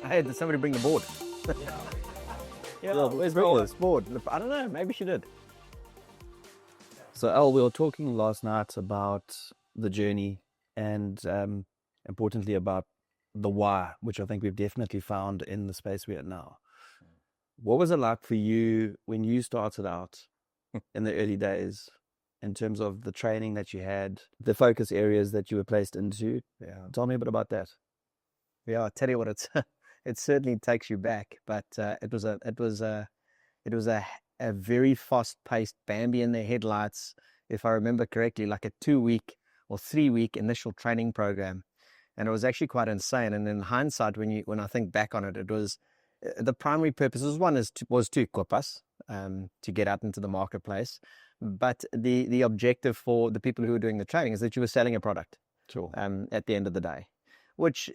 Hey, did somebody bring the board? Yeah, where's Rick's board? I don't know, maybe she did. So, Al, we were talking last night about the journey and importantly about the why, which I think we've definitely found in the space we're in now. What was it like for you when you started out in the early days in terms of the training that you had, the focus areas that you were placed into? Yeah, Tell me a bit about that. yeah. I'll tell you what, it certainly takes you back, but it was a very fast-paced Bambi in the headlights, if I remember correctly, like a 2 week or 3 week initial training program, and it was actually quite insane. And in hindsight, when I think back on it, it was the primary purposes. One was to equip us to get out into the marketplace, but the objective for the people who were doing the training is that you were selling a product. Sure. At the end of the day, which,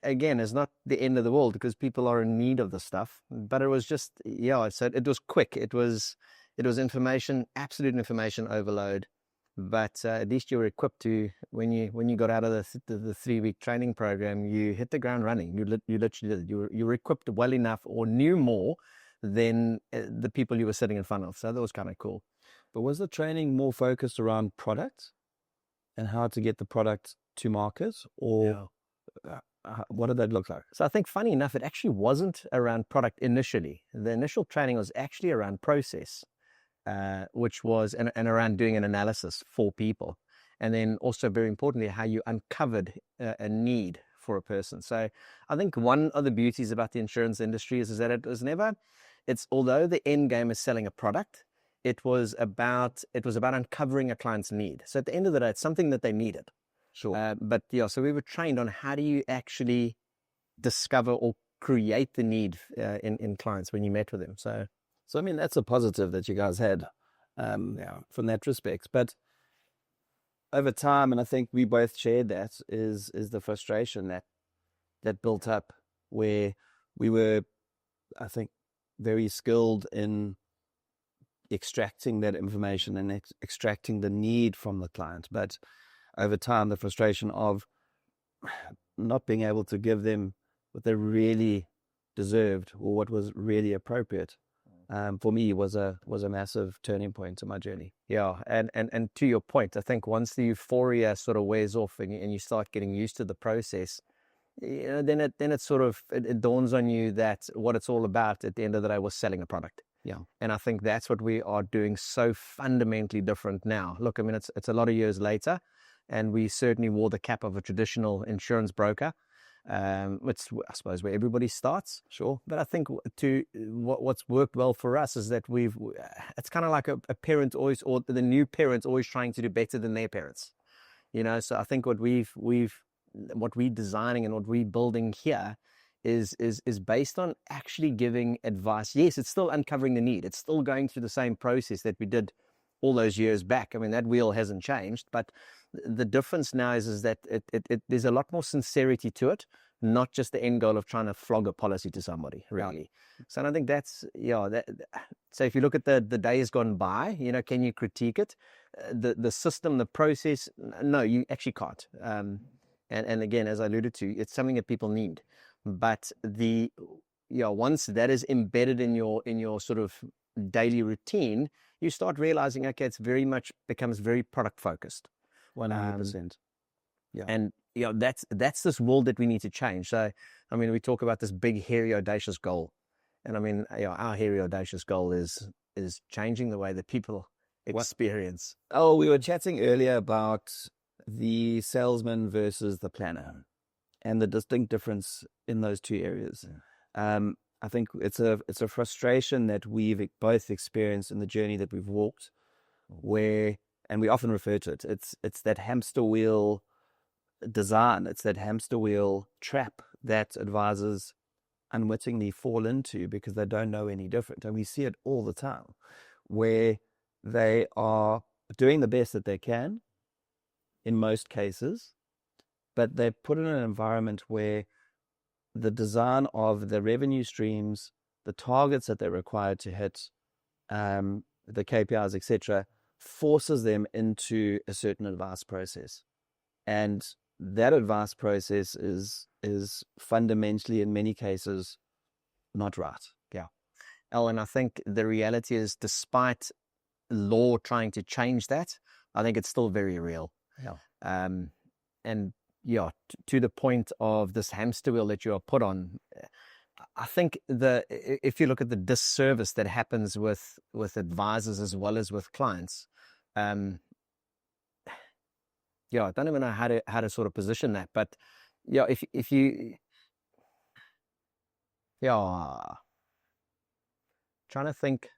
again, is not the end of the world because people are in need of the stuff. But it was just, yeah, so it was quick. It was information, absolute information overload. But at least you were equipped to, when you got out of the 3 week training program, you hit the ground running. You literally did. You were equipped well enough or knew more than the people you were sitting in front of. So that was kind of cool. But was the training more focused around product and how to get the product to market, or what did that look like? So I think, funny enough, it actually wasn't around product initially. The initial training was actually around process, which was and around doing an analysis for people, and then also, very importantly, how you uncovered a need for a person. So I think one of the beauties about the insurance industry is that although the end game is selling a product, it was about uncovering a client's need. So at the end of the day, it's something that they needed. Sure. But yeah, so we were trained on how do you actually discover or create the need in clients when you met with them. So I mean, that's a positive that you guys had from that respect. But over time, and I think we both shared that, is the frustration that built up, where we were, I think, very skilled in extracting that information and extracting the need from the client. But over time, the frustration of not being able to give them what they really deserved or what was really appropriate, for me was a massive turning point in my journey. Yeah, and to your point, I think once the euphoria sort of wears off and you start getting used to the process, then it sort of it dawns on you that what it's all about at the end of the day was selling a product. Yeah. And I think that's what we are doing so fundamentally different now. Look, I mean, it's a lot of years later, and we certainly wore the cap of a traditional insurance broker. It's, I suppose, where everybody starts. Sure. But I think what's worked well for us is that it's kind of like a parent always, or the new parents always trying to do better than their parents. So I think what we're designing and what we're building here is based on actually giving advice. Yes, it's still uncovering the need. It's still going through the same process that we did all those years back. I mean, that wheel hasn't changed, but the difference now is that there's a lot more sincerity to it, not just the end goal of trying to flog a policy to somebody, really. Yeah. So I think that's, so if you look at the days gone by, can you critique it? The system, the process, no, you actually can't. And again, as I alluded to, it's something that people need. But once that is embedded in your sort of daily routine, you start realizing, okay, it's very much becomes very product focused. 100%. Yeah. And that's this world that we need to change. So I mean, we talk about this big, hairy, audacious goal, and I mean, our hairy, audacious goal is changing the way that people experience. Oh, we were chatting earlier about the salesman versus the planner, and the distinct difference in those two areas. Yeah. I think it's a frustration that we've both experienced in the journey that we've walked, and we often refer to it. It's that hamster wheel design. It's that hamster wheel trap that advisors unwittingly fall into because they don't know any different. And we see it all the time, where they are doing the best that they can in most cases, but they're put in an environment where the design of the revenue streams, the targets that they're required to hit, the KPIs, etc., forces them into a certain advice process. And that advice process is fundamentally, in many cases, not right. Yeah. And I think the reality is, despite law trying to change that, I think it's still very real. Yeah. And yeah, to the point of this hamster wheel that you are put on, I think if you look at the disservice that happens with advisors as well as with clients, yeah, I don't even know how to sort of position that, but yeah, if you, yeah, trying to think.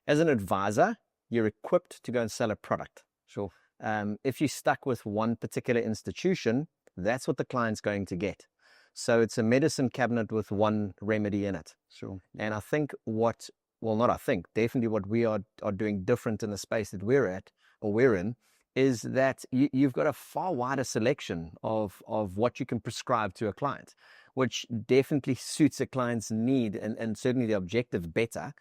As an advisor, you're equipped to go and sell a product. Sure. If you're stuck with one particular institution, that's what the client's going to get. So it's a medicine cabinet with one remedy in it. Sure. And I think definitely what we are doing different in the space that we're in, is that you've got a far wider selection of what you can prescribe to a client, which definitely suits a client's need and certainly the objective better,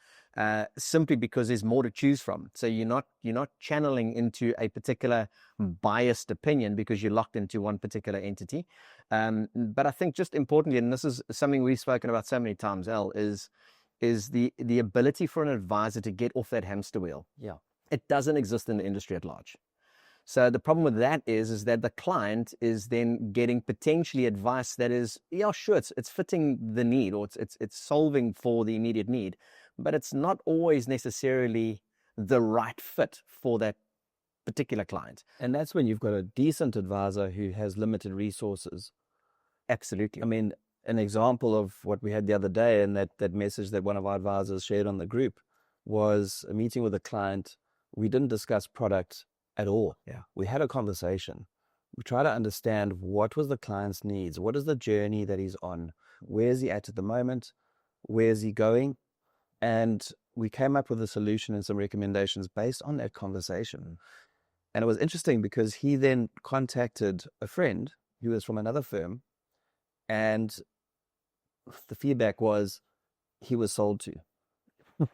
simply because there's more to choose from. So you're not channeling into a particular biased opinion because you're locked into one particular entity. But I think just importantly, and this is something we've spoken about so many times, El, is the ability for an advisor to get off that hamster wheel. Yeah. It doesn't exist in the industry at large. So the problem with that is that the client is then getting potentially advice that is, yeah, sure, it's fitting the need, or it's solving for the immediate need, but it's not always necessarily the right fit for that particular client. And that's when you've got a decent advisor who has limited resources. Absolutely. I mean, an example of what we had the other day, and that message that one of our advisors shared on the group, was a meeting with a client. We didn't discuss product at all. Yeah. We had a conversation. We try to understand what was the client's needs, what is the journey that he's on, where is he at the moment, where is he going, and we came up with a solution and some recommendations based on that conversation. And it was interesting because he then contacted a friend who was from another firm, and the feedback was he was sold to.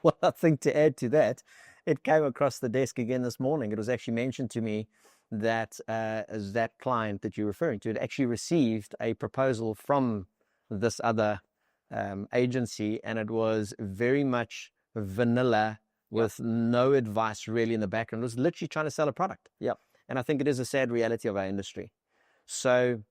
Well, I think to add to that, it came across the desk again this morning. It was actually mentioned to me that as that client that you're referring to had actually received a proposal from this other agency, and it was very much vanilla with no advice really in the background. It was literally trying to sell a product. Yeah. And I think it is a sad reality of our industry. So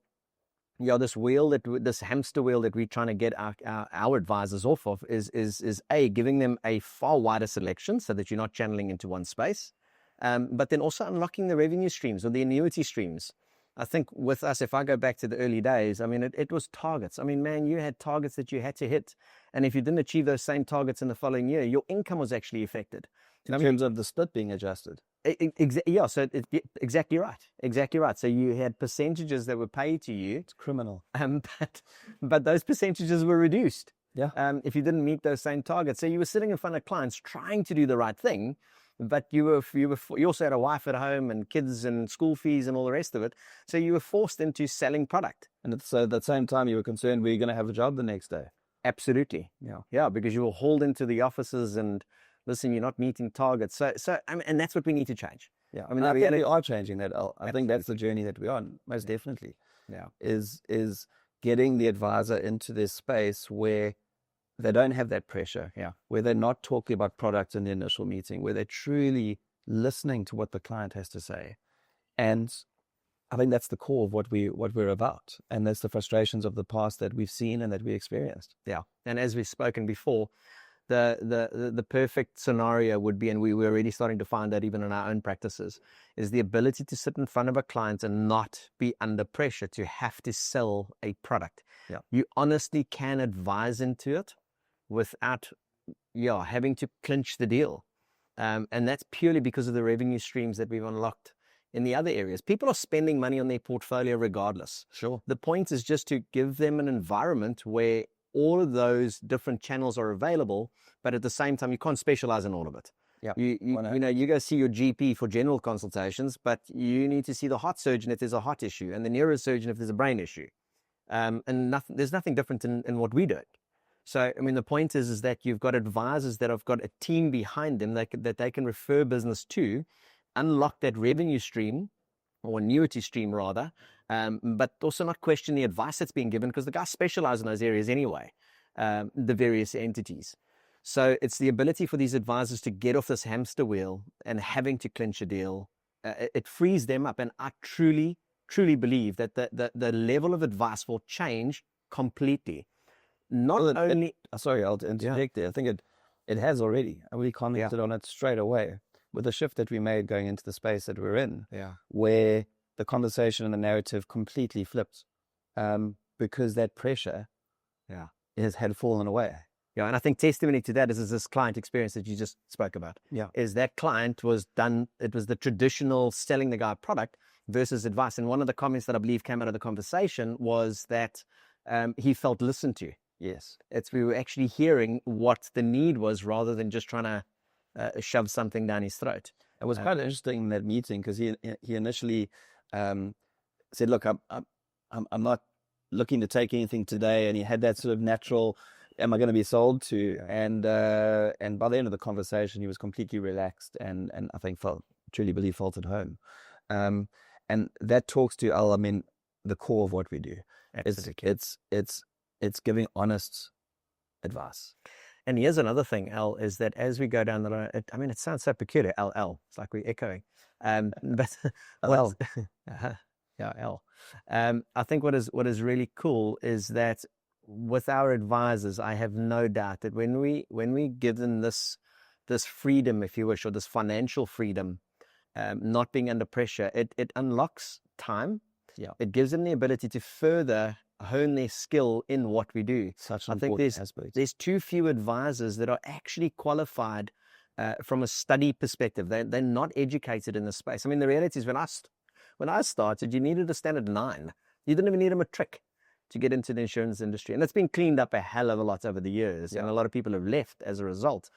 this hamster wheel that we're trying to get our advisors off of is giving them a far wider selection so that you're not channeling into one space, but then also unlocking the revenue streams or the annuity streams. I think with us, if I go back to the early days, I mean, it was targets. I mean, man, you had targets that you had to hit. And if you didn't achieve those same targets in the following year, your income was actually affected. In terms of the split being adjusted. Yeah, so exactly right. Exactly right. So you had percentages that were paid to you. It's criminal. But those percentages were reduced. Yeah. If you didn't meet those same targets. So you were sitting in front of clients trying to do the right thing, but you also had a wife at home and kids and school fees and all the rest of it. So you were forced into selling product. And so at the same time, you were concerned, were you going to have a job the next day? Absolutely. Yeah. Yeah, because you were hauled into the offices and listen, you're not meeting targets. So I mean, and that's what we need to change. Yeah. I mean, we are changing that. I think that's the journey that we're on, most definitely. Yeah. Is getting the advisor into this space where they don't have that pressure. Yeah. Where they're not talking about products in the initial meeting, where they're truly listening to what the client has to say. And I think that's the core of what we're about. And that's the frustrations of the past that we've seen and that we experienced. Yeah. And as we've spoken before, the perfect scenario would be, and we're already starting to find that even in our own practices, is the ability to sit in front of a client and not be under pressure to have to sell a product. Yeah. You honestly can advise into it without having to clinch the deal. And that's purely because of the revenue streams that we've unlocked in the other areas. People are spending money on their portfolio regardless. Sure. The point is just to give them an environment where all of those different channels are available, but at the same time, you can't specialize in all of it. Yeah. You go see your GP for general consultations, but you need to see the heart surgeon if there's a heart issue and the neurosurgeon if there's a brain issue. And there's nothing different in what we do. So, I mean, the point is that you've got advisors that have got a team behind them that they can refer business to, unlock that revenue stream, or annuity stream rather, but also not question the advice that's being given, because the guys specialize in those areas anyway, the various entities. So it's the ability for these advisors to get off this hamster wheel and having to clinch a deal. It frees them up. And I truly, truly believe that the level of advice will change completely. Not Well, only... sorry, I'll interject there. I think it has already. And we commented on it straight away with the shift that we made going into the space that we're in, where the conversation and the narrative completely flipped, because that pressure had fallen away. Yeah, and I think testimony to that is this client experience that you just spoke about. Yeah. Is that client was done, it was the traditional selling the guy product versus advice. And one of the comments that I believe came out of the conversation was that he felt listened to. Yes. We were actually hearing what the need was rather than just trying to shove something down his throat. It was quite interesting in that meeting, because he initially said, "Look, I'm not looking to take anything today," and he had that sort of natural, "Am I going to be sold to?" And by the end of the conversation, he was completely relaxed, and I think truly believe felt at home. And that talks to the core of what we do. Absolutely. It's giving honest advice. And here's another thing, Al, is that as we go down the road, it sounds so peculiar, L. It's like we're echoing. But L. Yeah, L. I think what is really cool is that with our advisors, I have no doubt that when we give them this freedom, if you wish, or this financial freedom, not being under pressure, it unlocks time. Yeah. It gives them the ability to further hone their skill in what we do. Such an I think there's too few advisors that are actually qualified from a study perspective. They're not educated in this space. I mean, the reality is when I started, you needed a standard 9. You didn't even need a matric to get into the insurance industry. And that's been cleaned up a hell of a lot over the years. And a lot of people have left as a result.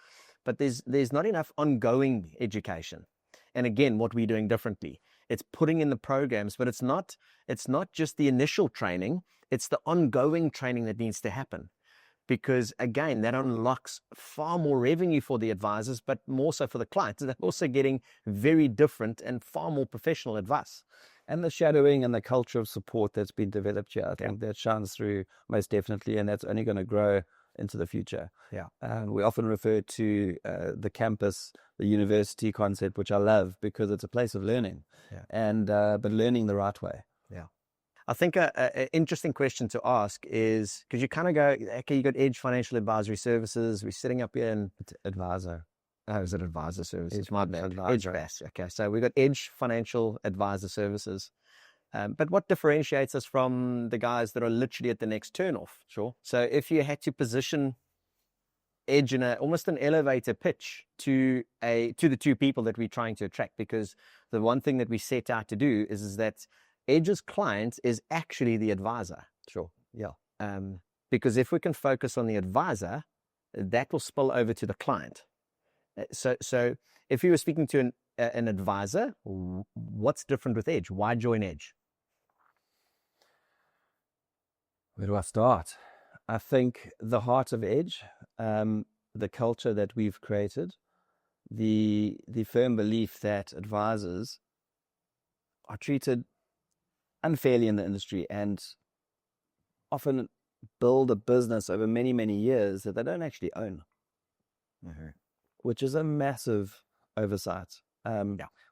But there's not enough ongoing education. And again, what we're doing differently, it's putting in the programs, but it's not just the initial training, it's the ongoing training that needs to happen. Because again, that unlocks far more revenue for the advisors, but more so for the clients. They're also getting very different and far more professional advice. And the shadowing and the culture of support that's been developed here, I think that shines through most definitely, and that's only going to grow into the future. Yeah. We often refer to the campus, the university concept, which I love because it's a place of learning, but learning the right way. Yeah. I think an interesting question to ask is, because you kind of go, okay, you got Edge Financial Advisory Services. We're sitting up here in Advisor. Oh, is it Advisor Services? Edge, my bad. Advisor. Edge Bass. Okay, so we got Edge Financial Advisor Services. But what differentiates us from the guys that are literally at the next turnoff? Sure. So if you had to position Edge in almost an elevator pitch to the two people that we're trying to attract, because the one thing that we set out to do is that Edge's client is actually the advisor. Sure. Yeah. Because if we can focus on the advisor, that will spill over to the client. So if you were speaking to an advisor, what's different with Edge? Why join Edge? Where do I start? I think the heart of Edge, the culture that we've created, the firm belief that advisors are treated unfairly in the industry and often build a business over many, many years that they don't actually own, which is a massive oversight.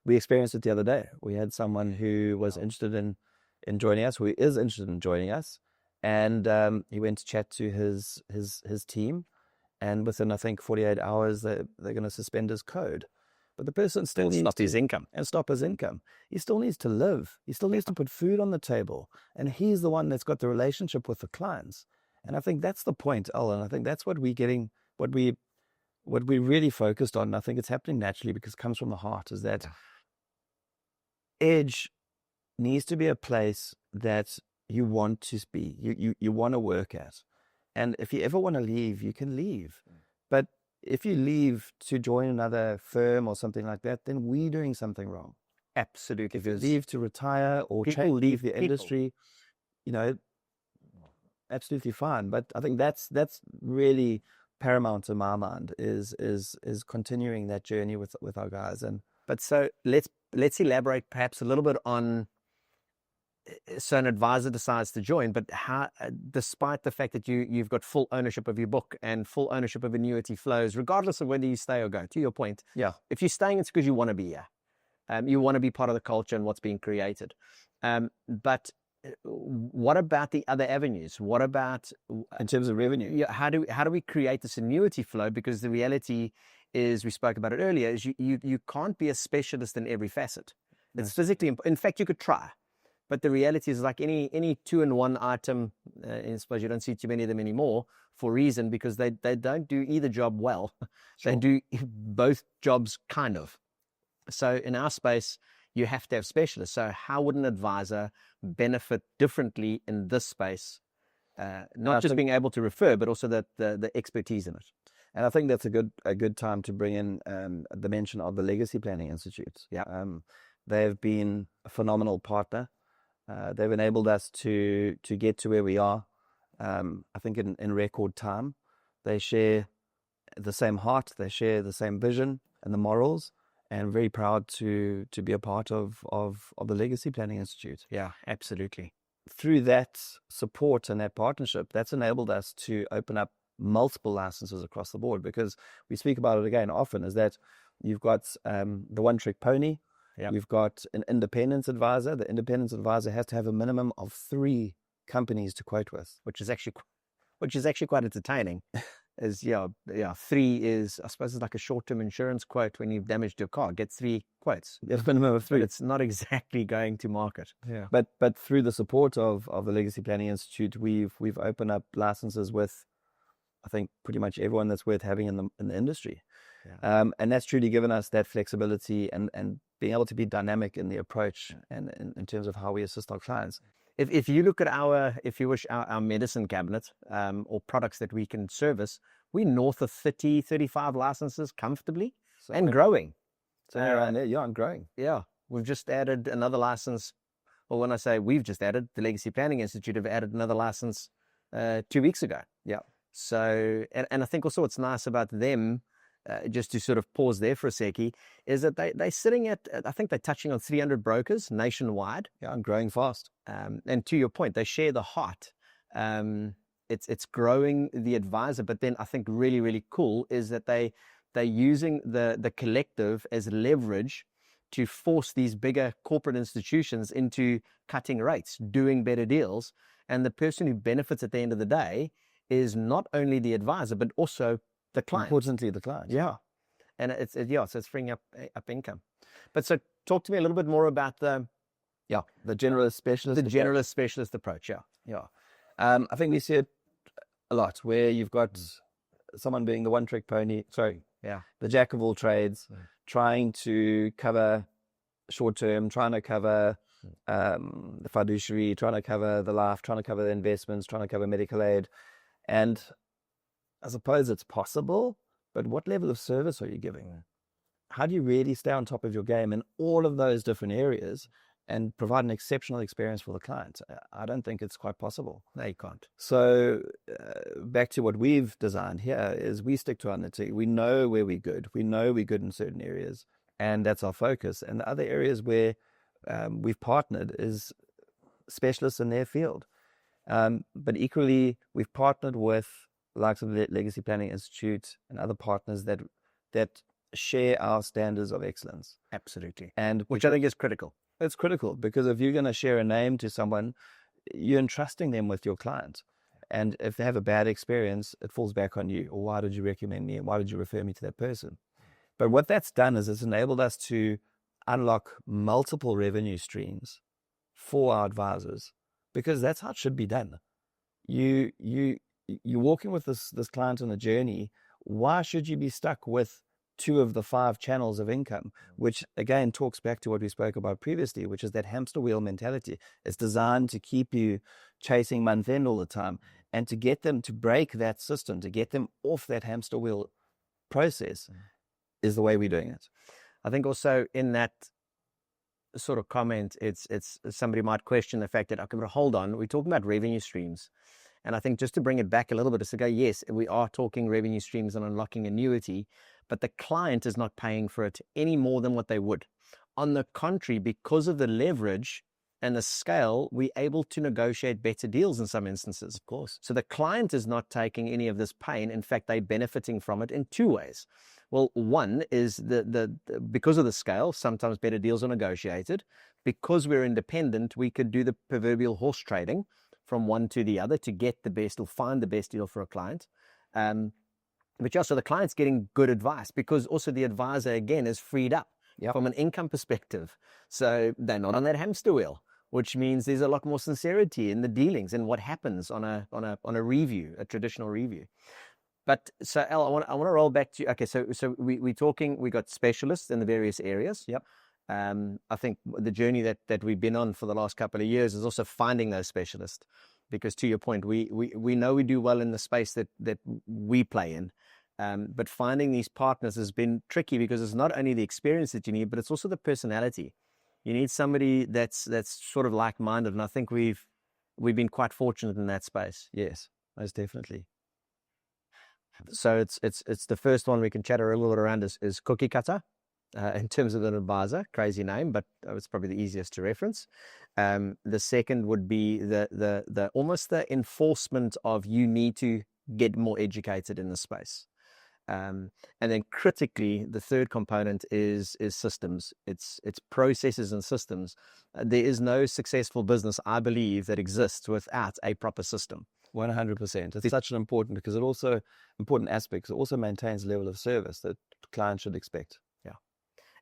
We experienced it the other day. We had someone who was interested in joining us, who is interested in joining us, and he went to chat to his team, and within, I think, 48 hours, they're going to suspend his code. But the person still needs stop his income. And stop his income. He still needs to live. He still needs to put food on the table. And he's the one that's got the relationship with the clients. And I think that's the point, Alan. I think that's what we're getting, what we really focused on. And I think it's happening naturally because it comes from the heart, is that Edge needs to be a place that you want to be, you want to work at. And if you ever want to leave, you can leave. But if you leave to join another firm or something like that, then we're doing something wrong. Absolutely. If you leave to retire or leave the industry, absolutely fine. But I think that's really paramount in my mind, is continuing that journey with our guys. But so let's let's elaborate perhaps a little bit on, so an advisor decides to join, but how, despite the fact that you've got full ownership of your book and full ownership of annuity flows, regardless of whether you stay or go, to your point, Yeah. if you're staying, it's because you want to be here. You want to be part of the culture and what's being created. But what about the other avenues? What about In terms of revenue? yeah, how do we create this annuity flow? Because the reality is, we spoke about it earlier, is you can't be a specialist in every facet. It's physically, in fact, you could try, but the reality is, like any 2-in-1 item, I suppose you don't see too many of them anymore for a reason, because they don't do either job well. Sure. They do both jobs kind of. So in our space, you have to have specialists. So how would an advisor benefit differently in this space? Not just being able to refer, but also the expertise in it. And I think that's a good time to bring in the mention of the Legacy Planning Institute. Yeah. They've been a phenomenal partner. They've enabled us to get to where we are. I think in record time. They share the same heart, they share the same vision and the morals, and very proud to be a part of the Legacy Planning Institute. Yeah, absolutely. Through that support and that partnership, that's enabled us to open up multiple licenses across the board, because we speak about it again often, is that you've got the one-trick pony. Yep. You've got an independence advisor. The independence advisor has to have a minimum of 3 companies to quote with, which is actually quite entertaining. Is 3 is, I suppose, it's like a short-term insurance quote when you've damaged your car. Get 3 quotes. a minimum of 3. But it's not exactly going to market. Yeah. But through the support of the Legacy Planning Institute, we've opened up licenses with, I think, pretty much everyone that's worth having in the industry. Yeah. And that's truly given us that flexibility and being able to be dynamic in the approach and in terms of how we assist our clients. If you look at our medicine cabinet, or products that we can service, we're north of 30, 35 licenses comfortably, and growing. So around there, yeah, I'm growing. Yeah. We've just added another license. Well, when I say we've just added, the Legacy Planning Institute have added another license 2 weeks ago. Yeah. So, and I think also what's nice about them, just to sort of pause there for a seckie, is that they're sitting at, I think they're touching on 300 brokers nationwide. Yeah, I'm growing fast. And to your point, they share the heart. It's growing the advisor, but then I think really, really cool is that they're using the collective as leverage to force these bigger corporate institutions into cutting rates, doing better deals. And the person who benefits at the end of the day is not only the advisor, but also the client. Importantly, the client. Yeah. And so it's freeing up income. But so talk to me a little bit more about the generalist specialist. The generalist specialist approach. Yeah. Yeah. I think we see it a lot where you've got someone being the one-trick pony. Sorry. Yeah. The jack of all trades, trying to cover short-term, trying to cover the fiduciary, trying to cover the life, trying to cover the investments, trying to cover medical aid. And I suppose it's possible, but what level of service are you giving? How do you really stay on top of your game in all of those different areas and provide an exceptional experience for the client? I don't think it's quite possible. No, you can't. So back to what we've designed here is we stick to our nitty. We know where we're good. We know we're good in certain areas, and that's our focus. And the other areas where we've partnered is specialists in their field. But equally, we've partnered with the likes of the Legacy Planning Institute and other partners that share our standards of excellence. Absolutely. And which I think is critical. It's critical, because if you're going to share a name to someone, you're entrusting them with your client. And if they have a bad experience, it falls back on you. Or why did you recommend me? And why did you refer me to that person? But what that's done is it's enabled us to unlock multiple revenue streams for our advisors, because that's how it should be done. You're walking with this client on a journey. Why should you be stuck with 2 of the 5 channels of income, which again talks back to what we spoke about previously, which is that hamster wheel mentality. It's designed to keep you chasing month end all the time, and to get them to break that system, to get them off that hamster wheel process is the way we're doing it. I think also in that sort of comment, it's somebody might question the fact that, okay, but hold on, we're talking about revenue streams. And I think just to bring it back a little bit, is to go, yes, we are talking revenue streams and unlocking annuity, but the client is not paying for it any more than what they would On the contrary, because of the leverage and the scale, we're able to negotiate better deals in some instances. Of course. So the client is not taking any of this pain. In fact, they're benefiting from it in two ways. Well, one is because of the scale, sometimes better deals are negotiated. Because we're independent, we could do the proverbial horse trading from one to the other to get the best or find the best deal for a client. But also the client's getting good advice because also the advisor, again, is freed up from an income perspective. So they're not on that hamster wheel, which means there's a lot more sincerity in the dealings and what happens on a review, a traditional review. But so Al, I want to roll back to, okay, so we're talking, we got specialists in the various areas. Yep. I think the journey that we've been on for the last couple of years is also finding those specialists, because to your point, we know we do well in the space that we play in. But finding these partners has been tricky because it's not only the experience that you need, but it's also the personality. You need somebody that's sort of like-minded, and I think we've been quite fortunate in that space. Yes, most definitely. So it's the first one we can chat a little bit around is cookie cutter. In terms of an advisor, crazy name, but it's probably the easiest to reference. The second would be the almost the enforcement of you need to get more educated in the space. And then critically, the third component is systems. It's processes and systems. There is no successful business, I believe, that exists without a proper system. 100%. It's such an important, because it also important aspects. It also maintains the level of service that clients should expect.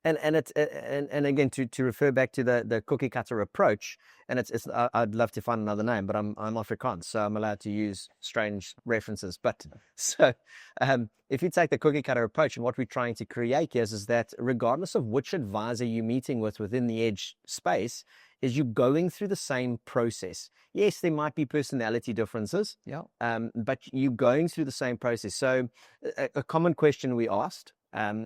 And again, to refer back to the cookie cutter approach, and it's I'd love to find another name, but I'm Afrikaans, so I'm allowed to use strange references. But so if you take the cookie cutter approach, and what we're trying to create here is that regardless of which advisor you're meeting with within the edge space, is you going through the same process. Yes, there might be personality differences, but you're going through the same process. So a common question we asked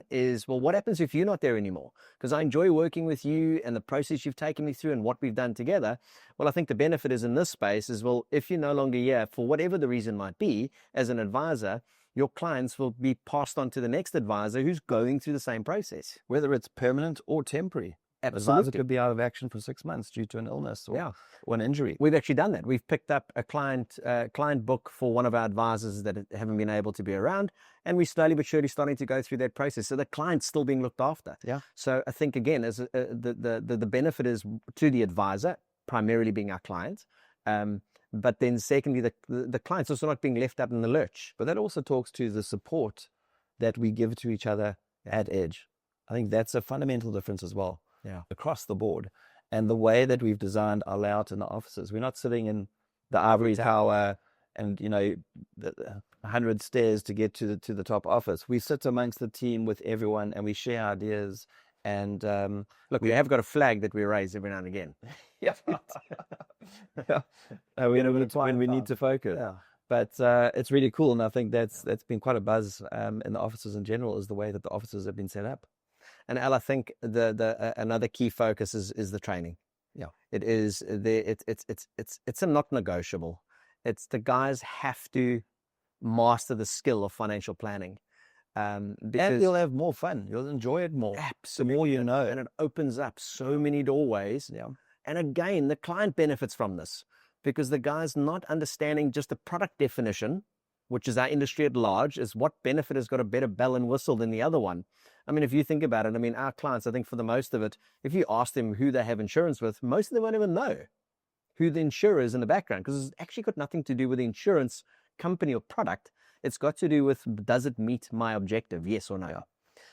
is, well, what happens if you're not there anymore? Because I enjoy working with you and the process you've taken me through and what we've done together. Well, I think the benefit is in this space is, well, if you're no longer here, for whatever the reason might be, as an advisor, your clients will be passed on to the next advisor who's going through the same process. Whether it's permanent or temporary. Absolutely. Advisor could be out of action for 6 months due to an illness or an injury. We've actually done that. We've picked up a client book for one of our advisors that haven't been able to be around, and we're slowly but surely starting to go through that process. So the client's still being looked after. Yeah. So I think, again, as the benefit is to the advisor, primarily being our client, but then secondly, the client's also not being left out in the lurch. But that also talks to the support that we give to each other at Edge. I think that's a fundamental difference as well. Across the board, and the way that we've designed our layout in the offices. We're not sitting in the ivory tower and the 100 stairs to get to the top office. We sit amongst the team with everyone, and we share ideas. And look, we have got a flag that we raise every now and again. When we need to focus. But it's really cool, and I think that's been quite a buzz in the offices in general, is the way that the offices have been set up. And Al, I think another key focus is the training. It is it's a not negotiable. It's the guys have to master the skill of financial planning. And you'll have more fun. You'll enjoy it more. Absolutely. The more you know. And it opens up so many doorways. And again, the client benefits from this, because the guy's not understanding just the product definition, which is our industry at large, is what benefit has got a better bell and whistle than the other one. I mean, if you think about it, I mean, our clients, I think for the most of it, if you ask them who they have insurance with, most of them won't even know who the insurer is in the background, because it's actually got nothing to do with the insurance company or product. It's got to do with, does it meet my objective, yes or no?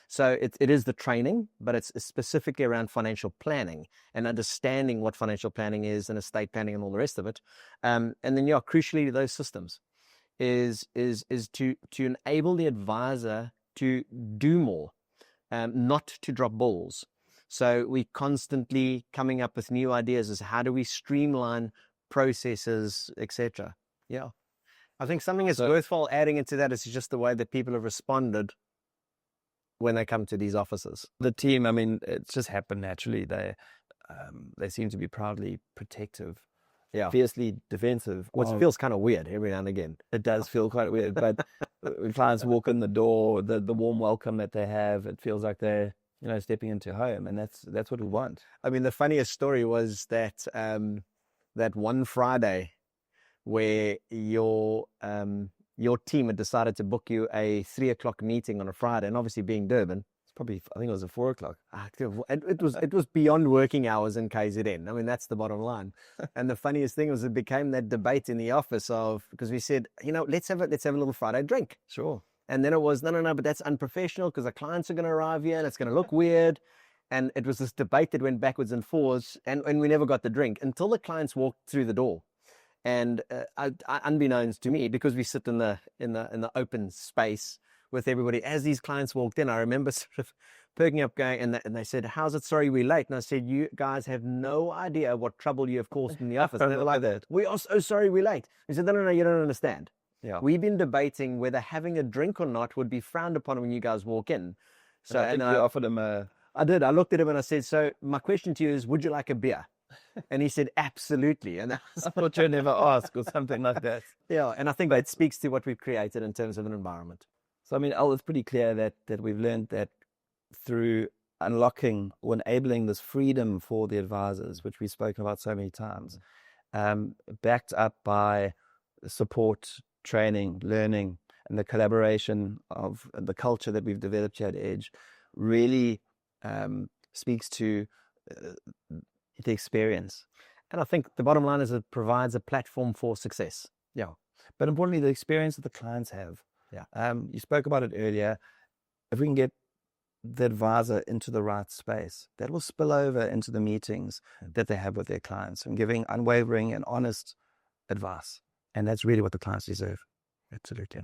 So it is the training, but it's specifically around financial planning and understanding what financial planning is and estate planning and all the rest of it. And then, crucially, those systems is to enable the advisor to do more, not to drop balls. So we constantly coming up with new ideas as how do we streamline processes, etc. I think something that's worthwhile adding into that is just the way that people have responded when they come to these offices. The team, I mean, it's just happened naturally. They seem to be proudly protective, fiercely defensive. Which feels kind of weird every now and again. It does feel quite weird, but when clients walk in the door, the warm welcome that they have, it feels like they're stepping into home, and that's what we want. I mean, the funniest story was that that one Friday where your team had decided to book you a 3 o'clock meeting on a Friday, and obviously being Durban, It's probably, I think it was at 4 o'clock. it was beyond working hours in KZN. I mean, that's the bottom line. And the funniest thing was it became that debate in the office because we said, let's have a little Friday drink. Sure. And then it was, no, but that's unprofessional because the clients are going to arrive here and it's going to look weird. And it was this debate that went backwards and forwards, and we never got the drink until the clients walked through the door. And unbeknownst to me, because we sit in the open space with everybody, as these clients walked in, I remember sort of perking up, going, and they said, "How's it? Sorry, we're late." And I said, "You guys have no idea what trouble you have caused in the office." And they were like, that. "We are so sorry, we're late." We said, "No, you don't understand. Yeah. We've been debating whether having a drink or not would be frowned upon when you guys walk in." So I think you offered him a. I did. I looked at him and I said, "So my question to you is, would you like a beer?" And he said, "Absolutely." And I thought you'd never ask or something like that. yeah, and I think that speaks to what we've created in terms of an environment. So, I mean, it's pretty clear that we've learned that through unlocking or enabling this freedom for the advisors, which we've spoken about so many times, backed up by support, training, learning, and the collaboration of the culture that we've developed here at Edge, really speaks to the experience. And I think the bottom line is it provides a platform for success. Yeah. But importantly, the experience that the clients have. Yeah. You spoke about it earlier. If we can get the advisor into the right space, that will spill over into the meetings that they have with their clients and giving unwavering and honest advice. And that's really what the clients deserve. Absolutely.